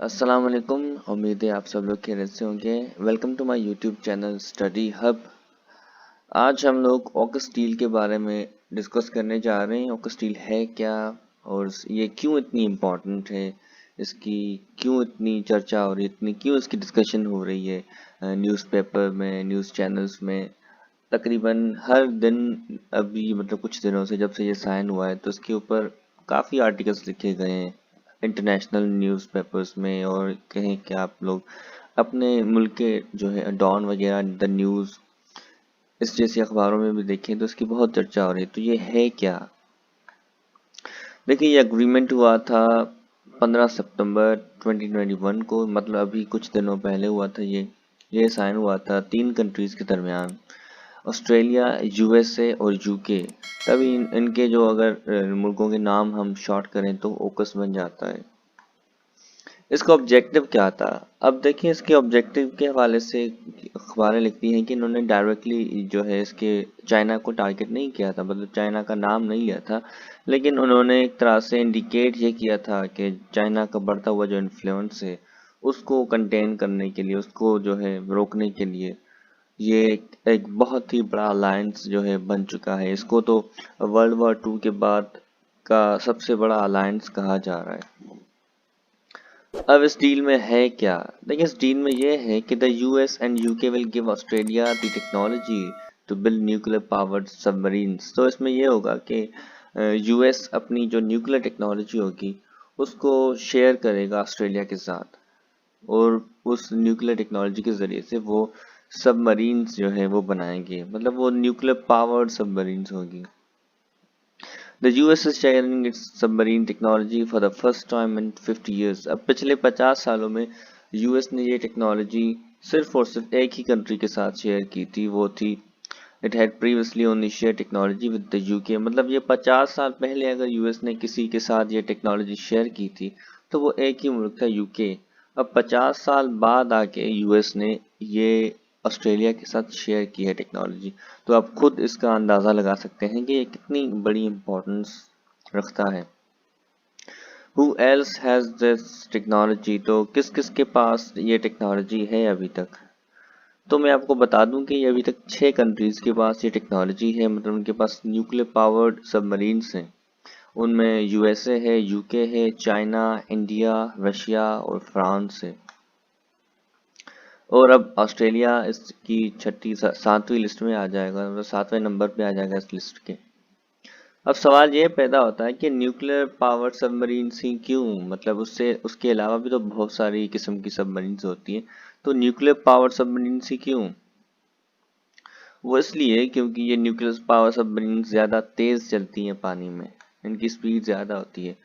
अस्सलाम वालेकुम। उम्मीद है आप सब लोग खैरियत से होंगे। Welcome to my YouTube channel study hub. आज हम लोग ऑक्स स्टील के बारे में डिस्कस करने जा रहे हैं। ऑक्स स्टील है क्या और ये क्यों इतनी इम्पोर्टेंट है, इसकी क्यों इतनी चर्चा और इतनी क्यों इसकी डिस्कशन हो रही है न्यूज़पेपर में, न्यूज़ चैनल्स में। तकरीबन हर दिन अभी मतलब कुछ दिनों से जब से ये साइन हुआ है तो इसके ऊपर काफ़ी आर्टिकल्स लिखे गए हैं इंटरनेशनल न्यूज़पेपर्स में, और कहें कि आप लोग अपने मुल्क के जो है डॉन वगैरह, द न्यूज़, इस जैसी अखबारों में भी देखें तो इसकी बहुत चर्चा हो रही है। तो ये है क्या? देखिए, ये एग्रीमेंट हुआ था 15 सितंबर 2021 को, मतलब अभी कुछ दिनों पहले हुआ था। ये साइन हुआ था 3 कंट्रीज़ के दरमियान, ऑस्ट्रेलिया, यूएसए और यूके। तभी इनके जो अगर मुल्कों के नाम हम शॉर्ट करें तो ओकस बन जाता है। इसका ऑब्जेक्टिव क्या था? अब देखिए, इसके ऑब्जेक्टिव के हवाले से अखबारें लिखती हैं कि इन्होंने डायरेक्टली जो है इसके चाइना को टारगेट नहीं किया था, मतलब चाइना का नाम नहीं लिया था, लेकिन उन्होंने एक तरह से इंडिकेट ये किया था कि चाइना का बढ़ता हुआ जो इन्फ्लुएंस है उसको कंटेन करने के लिए, उसको जो है रोकने के लिए ये एक बहुत ही बड़ा अलायंस जो है बन चुका है। इसको तो वर्ल्ड वॉर 2 के बाद का सबसे बड़ा अलायंस कहा जा रहा है। अब इस डील में है क्या? देखिए, इस डील में ये है कि the US and UK will give Australia the technology to build nuclear powered submarines. तो इसमें ये होगा कि यूएस अपनी जो न्यूक्लियर टेक्नोलॉजी होगी उसको शेयर करेगा ऑस्ट्रेलिया के साथ, और उस न्यूक्लियर टेक्नोलॉजी के ज़रिए से वो सबमरीन्स जो है वो बनाएंगे, मतलब वो न्यूक्लियर पावर्ड सबमरीन्स होगी। The US is sharing its submarine technology for the first time in 50 years. अब पिछले 50 सालों में यूएस ने ये टेक्नोलॉजी सिर्फ और सिर्फ एक ही कंट्री के साथ शेयर की थी, वो थी it had previously only share technology with the UK. मतलब ये 50 साल पहले अगर यूएस ने किसी के साथ ये टेक्नोलॉजी शेयर की थी तो वो एक ही मुल्क था, यूके। अब 50 साल बाद आके यूएस ने ये ऑस्ट्रेलिया के साथ शेयर की है टेक्नोलॉजी। तो आप खुद इसका अंदाज़ा लगा सकते हैं कि ये कितनी बड़ी इम्पोर्टेंस रखता है। Who else has this technology? तो किस किस के पास ये टेक्नोलॉजी है अभी तक? तो मैं आपको बता दूं कि ये अभी तक 6 कंट्रीज़ के पास ये टेक्नोलॉजी है, मतलब उनके पास न्यूक्लियर पावर्ड सबमरीन्स हैं। उनमें यूएसए है, यूके है, चाइना, इंडिया, रशिया और फ्रांस है। और अब ऑस्ट्रेलिया इसकी 7वीं लिस्ट में आ जाएगा, मतलब 7वें नंबर पे आ जाएगा इस लिस्ट के। अब सवाल ये पैदा होता है कि न्यूक्लियर पावर सबमरीन्स ही क्यों? मतलब उसके अलावा भी तो बहुत सारी किस्म की सबमरीन्स होती हैं, तो न्यूक्लियर पावर सबमरीन्स ही क्यों? वो इसलिए क्योंकि ये न्यूक्लियर पावर सबमरीन्स ज़्यादा तेज़ चलती हैं पानी में, इनकी स्पीड ज़्यादा होती है,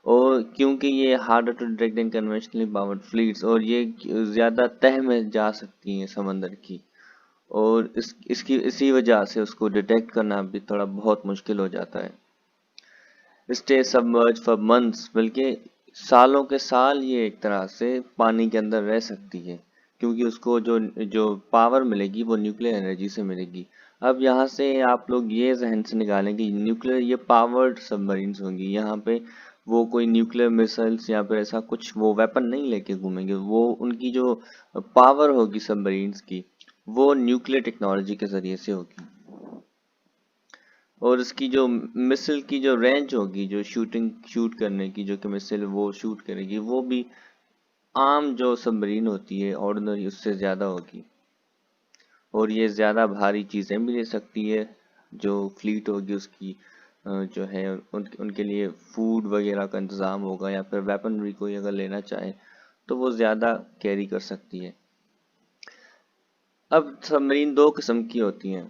और क्योंकि ये harder to detect in conventionally powered fleets, और ये ज़्यादा तह में जा सकती हैं समंदर की, और इसकी इसी वजह से उसको डिटेक्ट करना भी थोड़ा बहुत मुश्किल हो जाता है। स्टे सबमर्ज फॉर मंथ्स, बल्कि सालों के साल ये एक तरह से पानी के अंदर रह सकती है, क्योंकि उसको जो जो पावर मिलेगी वो न्यूक्लियर एनर्जी से मिलेगी। अब यहाँ से आप लोग ये जहन से निकालें कि न्यूक्लियर ये पावर्ड सबमरीन्स होंगी, यहाँ पे वो कोई न्यूक्लियर मिसाइल्स या फिर ऐसा कुछ वो वेपन नहीं लेके घूमेंगे, वो उनकी जो पावर होगी सबमरीन्स की वो न्यूक्लियर टेक्नोलॉजी के ज़रिए से होगी। और इसकी जो मिसाइल की जो रेंज होगी, जो शूट करने की जो कि मिसाइल वो शूट करेगी, वो भी आम जो सबमरीन होती है ऑर्डिनरी उससे ज़्यादा होगी, और ये ज़्यादा भारी चीज़ें भी ले सकती है। जो फ्लीट होगी उसकी जो है उनके लिए फूड वगैरह का इंतज़ाम होगा, या फिर वेपनरी कोई अगर लेना चाहे तो वो ज़्यादा कैरी कर सकती है। अब सबमरीन 2 किस्म की होती हैं।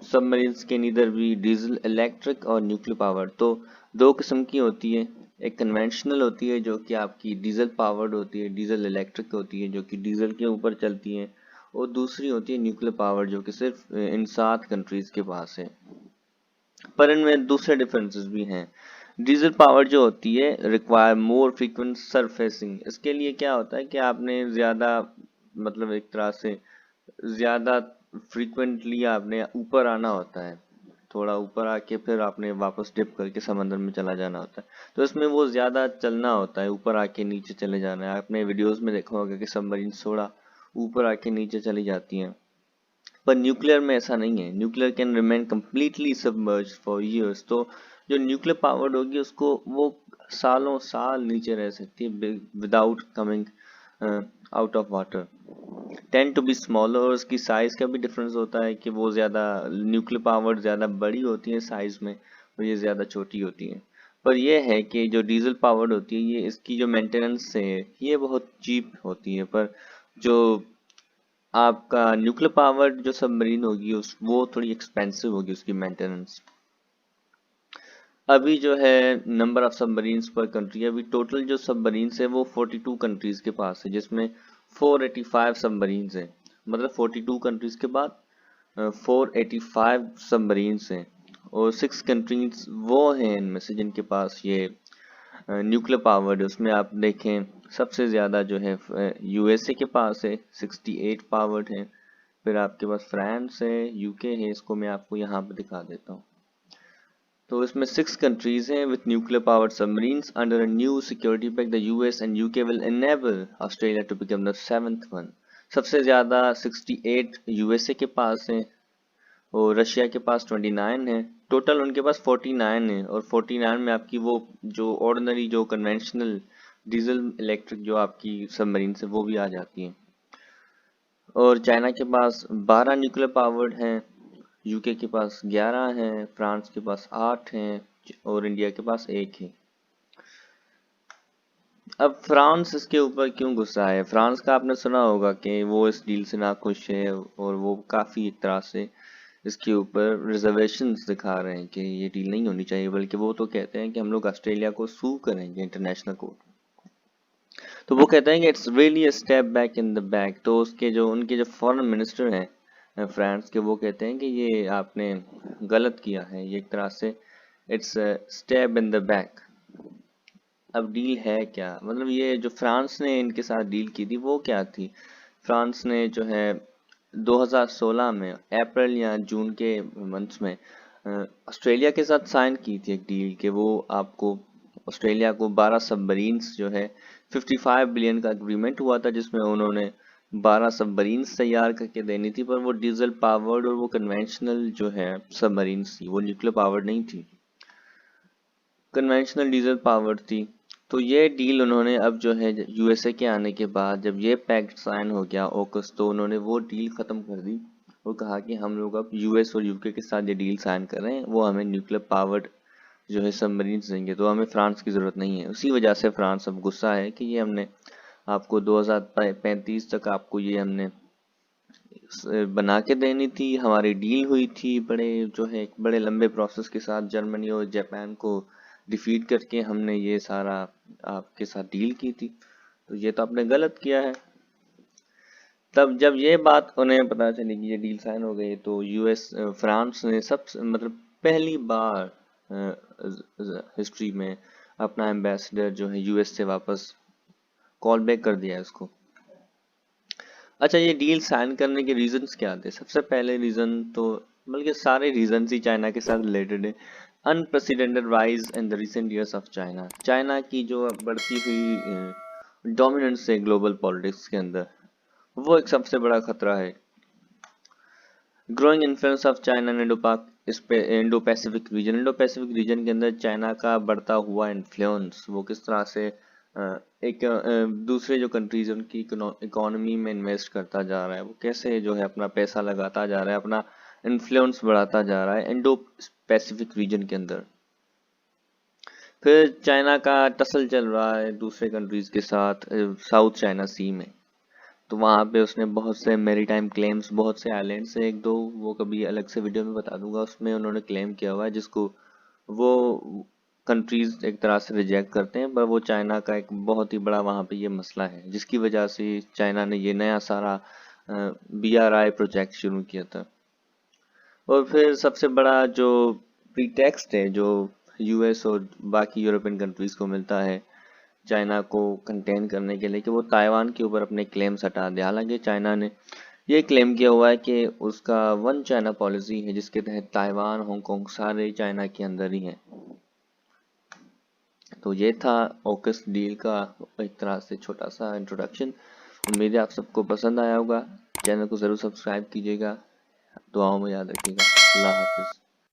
सबमरीन्स के नीदर भी डीजल, इलेक्ट्रिक और न्यूक्लियर पावर। तो 2 किस्म की होती है। एक कन्वेंशनल होती है जो कि आपकी डीजल पावर्ड होती है, डीजल इलेक्ट्रिक होती है जो कि डीजल के ऊपर चलती है, और दूसरी होती है न्यूक्लियर पावर जो कि सिर्फ इन 7 कंट्रीज के पास है। पर इनमें दूसरे डिफरेंसेस भी हैं। डीजल पावर जो होती है रिक्वायर मोर फ्रीक्वेंट सरफेसिंग। इसके लिए क्या होता है कि आपने ज़्यादा, मतलब एक तरह से ज़्यादा फ्रीक्वेंटली आपने ऊपर आना होता है, थोड़ा ऊपर आके फिर आपने वापस डिप करके समंदर में चला जाना होता है। तो इसमें वो ज़्यादा चलना होता है, ऊपर आके नीचे चले जाना है। आपने वीडियोस में देखा होगा कि सबमरीन थोड़ा ऊपर आके नीचे चली जाती हैं, पर न्यूक्लियर में ऐसा नहीं है। Nuclear can remain completely submerge for years. तो जो न्यूक्लियर पावर्ड होगी उसको वो सालों साल नीचे रह सकती है without coming out of water. Tend to be smaller, और उसकी साइज का भी डिफरेंस होता है कि वो ज़्यादा न्यूक्लियर पावर्ड ज़्यादा बड़ी होती है साइज में और ये ज़्यादा छोटी होती है। पर यह है कि जो डीजल पावर्ड होती है ये इसकी जो मेंटेनेंस है ये बहुत चीप होती है, पर जो आपका न्यूक्लियर पावर्ड जो सबमरीन होगी उस वो थोड़ी एक्सपेंसिव होगी उसकी मेंटेनेंस। अभी जो है नंबर ऑफ सबमरीन्स पर कंट्री, अभी टोटल जो सबमरीन्स है वो 42 कंट्रीज के पास है, जिसमें 485 सबमरीन्स हैं। मतलब 42 कंट्रीज के बाद 485 सबमरीन्स हैं, और 6 कंट्रीज वो हैं इनमें से जिनके पास ये न्यूक्लियर पावर्ड है। उसमें आप देखें सबसे ज़्यादा जो है यूएसए के पास है, 68 पावर्ड है। फिर आपके पास फ्रांस है, यूके है, इसको मैं आपको यहाँ पे दिखा देता हूँ। तो इसमें 6 कंट्रीज हैं with nuclear powered submarines under a new security pact. The US and UK will enable Australia to become the 7th one. सबसे ज़्यादा 68 यूएसए के पास है और रशिया के पास 29 है। टोटल उनके पास 49 है, और 49 में आपकी वो जो ऑर्डिनरी जो कन्वेंशनल डीजल इलेक्ट्रिक जो आपकी सबमरीन से वो भी आ जाती हैं। और चाइना के पास 12 न्यूक्लियर पावर्ड हैं, यूके के पास 11 हैं, फ्रांस के पास 8 हैं और इंडिया के पास 1 है। अब फ्रांस इसके ऊपर क्यों गुस्सा है? फ्रांस का आपने सुना होगा कि वो इस डील से नाखुश है और वो काफ़ी एक तरह से इसके ऊपर रिजर्वेशंस दिखा रहे हैं कि ये डील नहीं होनी चाहिए, बल्कि वो तो कहते हैं कि हम लोग ऑस्ट्रेलिया को सू करेंगे इंटरनेशनल कोर्ट। तो वो कहते हैं कि it's really a step back in the back. तो उसके जो उनके जो फॉरेन मिनिस्टर हैं फ्रांस के, वो कहते हैं कि ये आपने गलत किया है, ये एक तरह से it's step in the back. अब डील है क्या? मतलब ये जो फ्रांस ने इनके साथ डील की थी वो क्या थी? फ्रांस ने जो है 2016 में अप्रैल या जून के मंथ्स में ऑस्ट्रेलिया के साथ साइन की थी एक डील कि वो आपको ऑस्ट्रेलिया को 12 सबमरीन्स जो है 55 बिलियन का एग्रीमेंट हुआ था, जिसमें उन्होंने 12 सबमरीन्स तैयार करके देनी थी। पर वो डीजल पावर्ड और वो कन्वेंशनल जो है सबमरीन्स थी, वो न्यूक्लियर पावर्ड नहीं थी, कन्वेंशनल डीजल पावर्ड थी। तो ये डील उन्होंने अब जो है यूएसए के आने के बाद जब ये पैक्ट साइन हो गया ऑगस्ट, तो उन्होंने वो डील ख़त्म कर दी और कहा कि हम लोग अब यूएस और यूके के साथ ये डील साइन कर रहे हैं, वो हमें न्यूक्लियर पावर्ड जो है सबमरीन्स देंगे, तो हमें फ्रांस की ज़रूरत नहीं है। उसी वजह से फ्रांस अब गुस्सा है कि ये हमने आपको 2035 तक आपको ये हमने बना के देनी थी, हमारी डील हुई थी बड़े जो है एक बड़े लंबे प्रोसेस के साथ, जर्मनी और जापान को डिफीट करके हमने ये सारा आपके साथ डील की थी, तो ये तो आपने गलत किया है। तब जब ये बात उन्हें पता चली कि ये डील साइन हो गई, तो यूएस फ्रांस ने सब मतलब पहली बार हिस्ट्री में अपना एम्बेसडर जो है यूएस से वापस कॉल बैक कर दिया है उसको। अच्छा, ये डील साइन करने के रीजंस क्या थे? सबसे पहले रीजन तो बल्कि सारे रीजंस ही चाइना के साथ रिलेटेड है। Unprecedented rise in the recent years of China. China की जो बढ़ती हुई डोमिनेंस है ग्लोबल पॉलिटिक्स के अंदर, वो एक सबसे बड़ा खतरा है। Growing influence of China Indo Pacific region. Indo Pacific region के अंदर चाइना का बढ़ता हुआ इन्फ्लुएंस, वो किस तरह से एक दूसरे जो कंट्रीज है उनकी इकोनॉमी में इन्वेस्ट करता जा रहा है, वो कैसे जो है अपना पैसा लगाता जा रहा है, अपना इन्फ्लुएंस बढ़ाता जा रहा है इंडो पैसिफिक रीजन के अंदर। फिर चाइना का टसल चल रहा है दूसरे कंट्रीज के साथ साउथ चाइना सी में, तो वहाँ पे उसने बहुत से मैरीटाइम क्लेम्स, बहुत से आइलैंड्स है एक दो, वो कभी अलग से वीडियो में बता दूंगा, उसमें उन्होंने क्लेम किया हुआ है जिसको वो कंट्रीज एक तरह से रिजेक्ट करते हैं। पर वो चाइना का एक बहुत ही बड़ा वहाँ पे ये मसला है, जिसकी वजह से चाइना ने ये नया सारा BRI प्रोजेक्ट शुरू किया था। और फिर सबसे बड़ा जो प्रीटेक्स्ट है जो यूएस और बाकी यूरोपियन कंट्रीज को मिलता है चाइना को कंटेन करने के लिए, कि वो ताइवान के ऊपर अपने क्लेम्स हटा दे। हालांकि चाइना ने ये क्लेम किया हुआ है कि उसका वन चाइना पॉलिसी है, जिसके तहत ताइवान, हांगकांग सारे चाइना के अंदर ही हैं। तो ये था ऑकस डील का एक तरह से छोटा सा इंट्रोडक्शन। उम्मीद है आप सबको पसंद आया होगा। चैनल को ज़रूर सब्सक्राइब कीजिएगा, दुआओं में याद रखिएगा। अल्लाह हाफिज़।